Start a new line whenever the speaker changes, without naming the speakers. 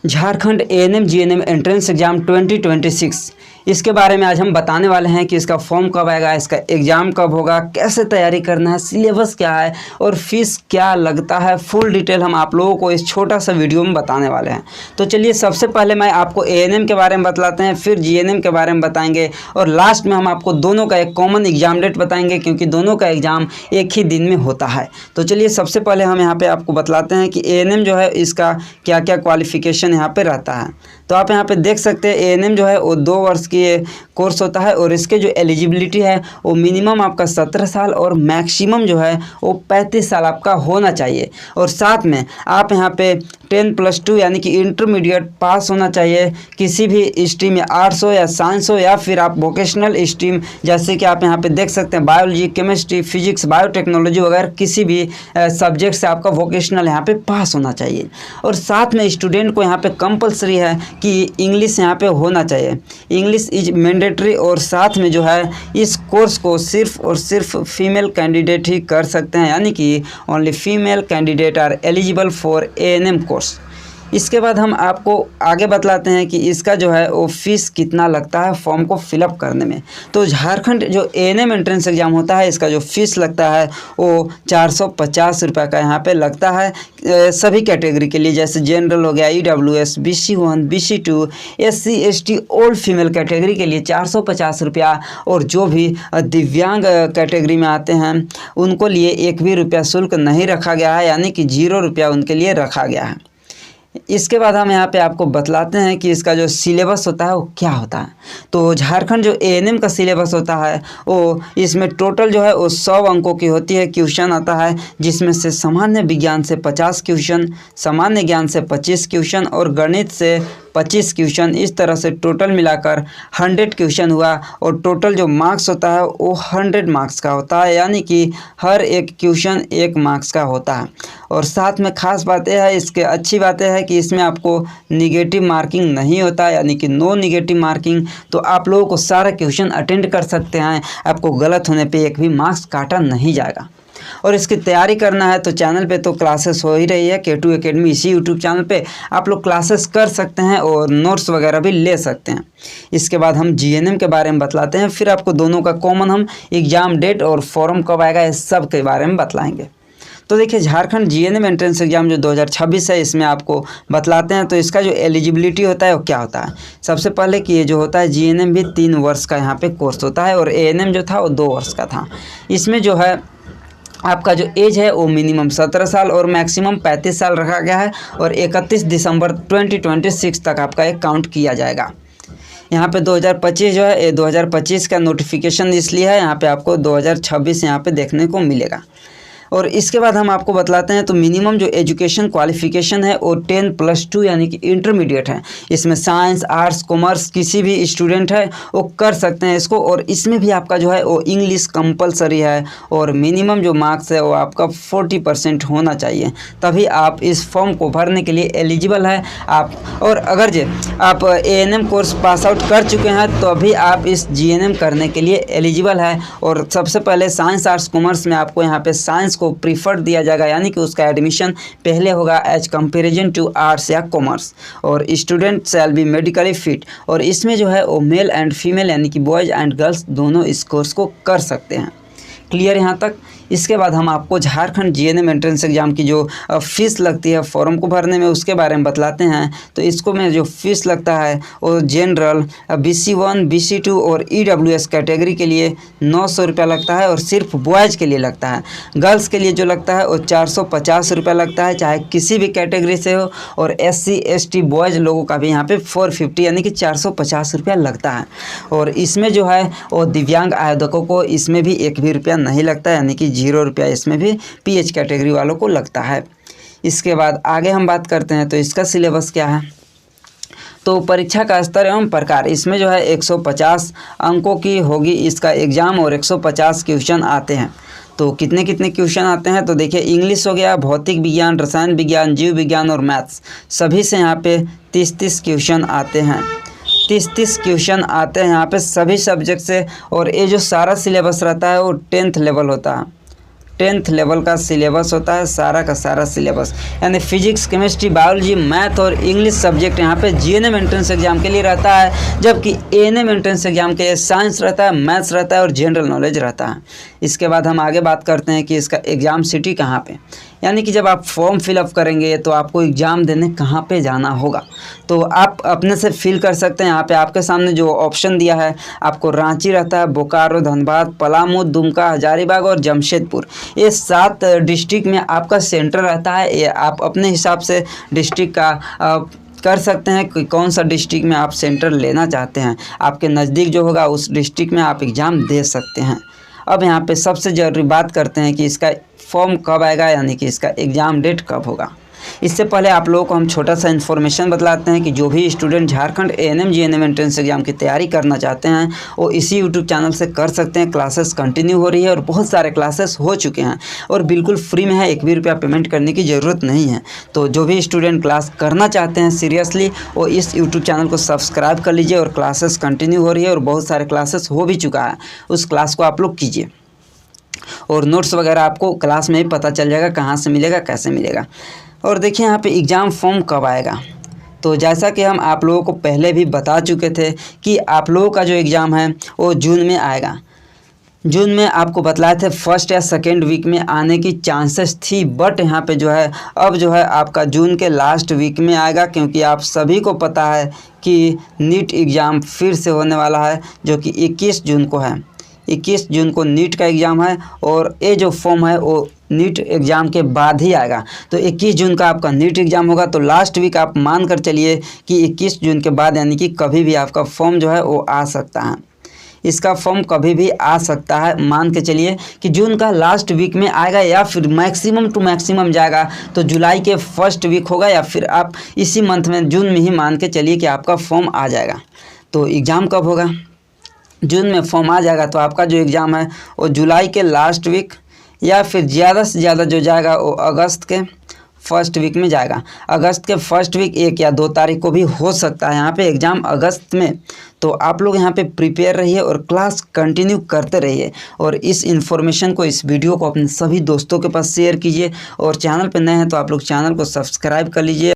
Jharkhand ANM GNM entrance exam 2026 इसके बारे में आज हम बताने वाले हैं कि इसका फॉर्म कब आएगा, इसका एग्ज़ाम कब होगा, कैसे तैयारी करना है, सिलेबस क्या है और फीस क्या लगता है। फुल डिटेल हम आप लोगों को इस छोटा सा वीडियो में बताने वाले हैं। तो चलिए सबसे पहले मैं आपको एएनएम के बारे में बतलाते हैं, फिर जीएनएम के बारे में बताएंगे और लास्ट में हम आपको दोनों का एक कॉमन एग्जाम डेट बताएंगे, क्योंकि दोनों का एग्ज़ाम एक ही दिन में होता है। तो चलिए सबसे पहले हम यहाँ पर आपको बतलाते हैं कि एएनएम जो है इसका क्या क्या क्वालिफिकेशन यहाँ पे रहता है। तो आप यहाँ पे देख सकते हैं एएनएम जो है वो 2 वर्ष की कोर्स होता है और इसके जो एलिजिबिलिटी है वो मिनिमम आपका 17 साल और मैक्सिमम जो है वो 35 साल आपका होना चाहिए। और साथ में आप यहाँ पे 10+2 यानी कि इंटरमीडिएट पास होना चाहिए, किसी भी स्ट्रीम में आर्ट्स हो या साइंस हो या फिर आप वोकेशनल स्ट्रीम जैसे कि आप यहाँ पे देख सकते हैं बायोलॉजी, केमिस्ट्री, फिजिक्स, बायोटेक्नोलॉजी वगैरह किसी भी सब्जेक्ट से आपका वोकेशनल यहाँ पे पास होना चाहिए। और साथ में स्टूडेंट को यहाँ पे कंपलसरी है कि इंग्लिश यहाँ पे होना चाहिए, इंग्लिश इज मैंडेटरी। और साथ में जो है इस कोर्स को सिर्फ और सिर्फ फीमेल कैंडिडेट ही कर सकते हैं, यानी कि only female candidate are eligible for ANM course. इसके बाद हम आपको आगे बतलाते हैं कि इसका जो है वो फीस कितना लगता है फॉर्म को फिलअप करने में। तो झारखंड जो एएनएम एंट्रेंस एग्ज़ाम होता है इसका जो फीस लगता है वो 450 रुपये का यहाँ पे लगता है सभी कैटेगरी के लिए, जैसे जनरल हो गया, EWS, BC1, BC2, SC ST all female category के लिए 450 रुपया। और जो भी दिव्यांग कैटेगरी में आते हैं उनको लिए 1 भी रुपया शुल्क नहीं रखा गया है, यानी कि 0 रुपया उनके लिए रखा गया है। इसके बाद हम यहाँ पे आपको बतलाते हैं कि इसका जो सिलेबस होता है वो क्या होता है। तो झारखंड जो एएनएम का सिलेबस होता है वो इसमें टोटल जो है वो 100 अंकों की होती है। क्वेश्चन आता है जिसमें से सामान्य विज्ञान से 50 क्वेश्चन, सामान्य ज्ञान से 25 क्वेश्चन और गणित से 25 क्वेश्चन, इस तरह से टोटल मिलाकर 100 क्वेश्चन हुआ। और टोटल जो मार्क्स होता है वो 100 मार्क्स का होता है, यानी कि हर एक क्वेश्चन 1 मार्क्स का होता है। और साथ में ख़ास बात यह है, इसके अच्छी बातें है कि इसमें आपको निगेटिव मार्किंग नहीं होता, यानी कि नो निगेटिव मार्किंग। तो आप लोगों को सारा क्वेश्चन अटेंड कर सकते हैं, आपको गलत होने पे 1 भी मार्क्स काटा नहीं जाएगा। और इसकी तैयारी करना है तो चैनल पे तो क्लासेस हो ही रही है, K2 एकेडमी, इसी यूट्यूब चैनल पे आप लोग क्लासेस कर सकते हैं और नोट्स वगैरह भी ले सकते हैं। इसके बाद हम जीएनएम के बारे में बतलाते हैं, फिर आपको दोनों का कॉमन हम एग्ज़ाम डेट और फॉर्म कब आएगा इस सब के बारे में बतलाएंगे। तो देखिए झारखंड जीएनएम एंट्रेंस एग्जाम जो 2026 है इसमें आपको बतलाते हैं। तो इसका जो एलिजिबिलिटी होता है वो क्या होता है। सबसे पहले कि ये जो होता है जीएनएम भी 3 वर्ष का यहाँ पे कोर्स होता है और एएनएम जो था वो 2 वर्ष का था। इसमें जो है आपका जो एज है वो मिनिमम 17 साल और मैक्सिमम 35 साल रखा गया है। और 31 दिसंबर 2026 तक आपका एक काउंट किया जाएगा। यहाँ पे 2025 जो है ये 2025 का नोटिफिकेशन इसलिए है, यहाँ पे आपको 2026 यहाँ पे देखने को मिलेगा। और इसके बाद हम आपको बतलाते हैं तो मिनिमम जो एजुकेशन क्वालिफिकेशन है वो 10+2 यानी कि इंटरमीडिएट है। इसमें साइंस, आर्ट्स, कॉमर्स किसी भी स्टूडेंट है वो कर सकते हैं इसको। और इसमें भी आपका जो है वो इंग्लिश कंपलसरी है और मिनिमम जो मार्क्स है वो आपका 40% होना चाहिए, तभी आप इस फॉर्म को भरने के लिए एलिजिबल है आप। और अगर जो आप एएनएम कोर्स पास आउट कर चुके हैं तो अभी आप इस जीएनएम करने के लिए एलिजिबल है। और सबसे पहले साइंस, आर्ट्स, कॉमर्स में आपको यहाँ पे साइंस को प्रीफर्ड दिया जाएगा, यानी कि उसका एडमिशन पहले होगा एज कंपेरिजन टू आर्ट्स या कॉमर्स। और student shall be medically fit. और इसमें जो है वो मेल एंड फीमेल यानी कि बॉयज़ एंड गर्ल्स दोनों इस कोर्स को कर सकते हैं। क्लियर यहाँ तक। इसके बाद हम आपको झारखंड जीएनएम एंट्रेंस एग्जाम की जो फ़ीस लगती है फॉर्म को भरने में उसके बारे में बतलाते हैं। तो इसको में जो फ़ीस लगता है वो जनरल, BC1, BC2 और ईडब्ल्यूएस कैटेगरी के लिए 900 रुपया लगता है और सिर्फ बॉयज़ के लिए लगता है। गर्ल्स के लिए जो लगता है वो 450 रुपया लगता है, चाहे किसी भी कैटेगरी से हो। और SC ST बॉयज़ लोगों का भी यहाँ पे 450 यानी कि 450 रुपया लगता है। और इसमें जो है वो दिव्यांग आवेदकों को इसमें भी 1 भी रुपया नहीं लगता, यानी कि 0 रुपया इसमें भी PH कैटेगरी वालों को लगता है। इसके बाद आगे हम बात करते हैं तो इसका सिलेबस क्या है। तो परीक्षा का स्तर एवं प्रकार, इसमें जो है 150 अंकों की होगी इसका एग्ज़ाम और 150 क्वेश्चन आते हैं। तो कितने कितने क्वेश्चन आते हैं तो देखिए इंग्लिश हो गया, भौतिक विज्ञान, रसायन विज्ञान, जीव विज्ञान और मैथ्स सभी से यहाँ पे 30-30 क्वेश्चन आते हैं। 30-30 क्वेश्चन आते हैं यहाँ पे सभी सब्जेक्ट से। और ये जो सारा सिलेबस रहता है वो 10th लेवल होता है। 10th लेवल का सिलेबस होता है, सारा का सारा सिलेबस, यानी फिजिक्स, केमिस्ट्री, बायोलॉजी, मैथ और इंग्लिश सब्जेक्ट यहाँ पे जीएनएम एंट्रेंस एग्जाम के लिए रहता है, जबकि एएनएम एंट्रेंस एग्जाम के लिए साइंस रहता है, मैथ्स रहता है और जनरल नॉलेज रहता है। इसके बाद हम आगे बात करते हैं कि इसका एग्ज़ाम सिटी कहाँ पे, यानी कि जब आप फॉर्म फिलअप करेंगे तो आपको एग्ज़ाम देने कहाँ पे जाना होगा। तो आप अपने से फिल कर सकते हैं। यहाँ पे आपके सामने जो ऑप्शन दिया है, आपको रांची रहता है, बोकारो, धनबाद, पलामू, दुमका, हजारीबाग और जमशेदपुर, ये 7 डिस्ट्रिक्ट में आपका सेंटर रहता है। ये आप अपने हिसाब से डिस्ट्रिक्ट का कर सकते हैं कि कौन सा डिस्ट्रिक्ट में आप सेंटर लेना चाहते हैं। आपके नज़दीक जो होगा उस डिस्ट्रिक्ट में आप एग्ज़ाम दे सकते हैं। अब यहाँ पे सबसे ज़रूरी बात करते हैं कि इसका फॉर्म कब आएगा, यानी कि इसका एग्ज़ाम डेट कब होगा। इससे पहले आप लोगों को हम छोटा सा इन्फॉर्मेशन बतलाते हैं कि जो भी student Jharkhand ANM GNM entrance exam की तैयारी करना चाहते हैं वो इसी यूट्यूब चैनल से कर सकते हैं। क्लासेस कंटिन्यू हो रही है और बहुत सारे क्लासेस हो चुके हैं और बिल्कुल फ्री में है, 1 भी रुपया पेमेंट करने की ज़रूरत नहीं है। तो जो भी स्टूडेंट क्लास करना चाहते हैं सीरियसली, वो इस यूट्यूब चैनल को सब्सक्राइब कर लीजिए और क्लासेस कंटिन्यू हो रही है और बहुत सारे क्लासेस हो भी चुका है, उस क्लास को आप लोग कीजिए और नोट्स वगैरह आपको क्लास में ही पता चल जाएगा कहाँ से मिलेगा, कैसे मिलेगा। और देखिए यहाँ पे एग्ज़ाम फॉर्म कब आएगा। तो जैसा कि हम आप लोगों को पहले भी बता चुके थे कि आप लोगों का जो एग्ज़ाम है वो जून में आएगा। जून में आपको बतलाए थे फर्स्ट या सेकेंड वीक में आने की चांसेस थी, बट यहाँ पे जो है अब जो है आपका जून के लास्ट वीक में आएगा, क्योंकि आप सभी को पता है कि नीट एग्ज़ाम फिर से होने वाला है, जो कि 21 जून को है। 21 जून को नीट का एग्ज़ाम है और ये जो फॉर्म है वो नीट एग्ज़ाम के बाद ही आएगा। तो 21 जून का आपका नीट एग्ज़ाम होगा, तो लास्ट वीक आप मान कर चलिए कि 21 जून के बाद, यानी कि कभी भी आपका फॉर्म जो है वो आ सकता है। इसका फॉर्म कभी भी आ सकता है, मान के चलिए कि जून का लास्ट वीक में आएगा या फिर मैक्सिमम टू मैक्सिमम जाएगा तो जुलाई के फर्स्ट वीक होगा, या फिर आप इसी मंथ में जून में ही मान के चलिए कि आपका फॉर्म आ जाएगा। तो एग्ज़ाम कब होगा? जून में फॉर्म आ जाएगा तो आपका जो एग्ज़ाम है वो जुलाई के लास्ट वीक या फिर ज़्यादा से ज़्यादा जो जाएगा वो अगस्त के फर्स्ट वीक में जाएगा। अगस्त के फर्स्ट वीक 1 या 2 तारीख को भी हो सकता है यहाँ पे एग्ज़ाम अगस्त में। तो आप लोग यहाँ पे प्रिपेयर रहिए और क्लास कंटिन्यू करते रहिए और इस इन्फॉर्मेशन को, इस वीडियो को अपने सभी दोस्तों के पास शेयर कीजिए और चैनल पे नए हैं तो आप लोग चैनल को सब्सक्राइब कर लीजिए।